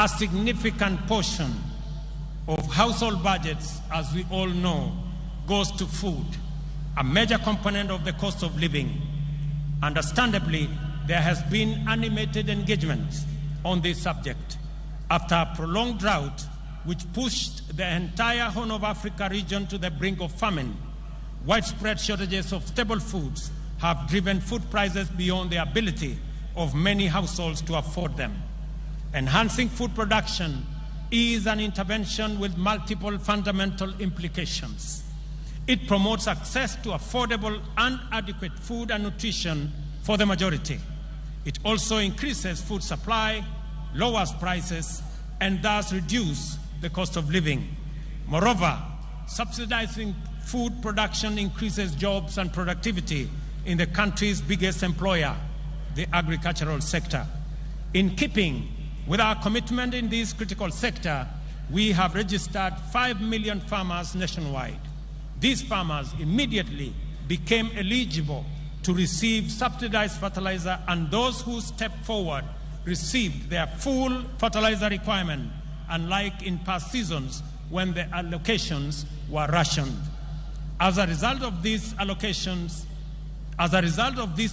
A significant portion of household budgets, as we all know, goes to food, a major component of the cost of living. Understandably, there has been animated engagement on this subject after a prolonged drought which pushed the entire Horn of Africa region to the brink of famine. Widespread shortages of staple foods have driven food prices beyond the ability of many households to afford them. Enhancing food production is an intervention with multiple fundamental implications. It promotes access to affordable and adequate food and nutrition for the majority. It also increases food supply, lowers prices, and thus reduces the cost of living. Moreover, subsidizing food production increases jobs and productivity in the country's biggest employer, the agricultural sector. In keeping with our commitment in this critical sector, we have registered 5 million farmers nationwide. These farmers immediately became eligible to receive subsidized fertilizer, and those who stepped forward received their full fertilizer requirement, unlike in past seasons when the allocations were rationed. As a result of these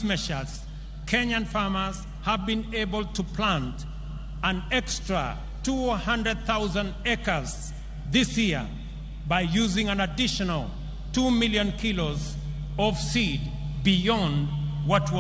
measures, Kenyan farmers have been able to plant an extra 200,000 acres this year by using an additional 2 million kilos of seed beyond what was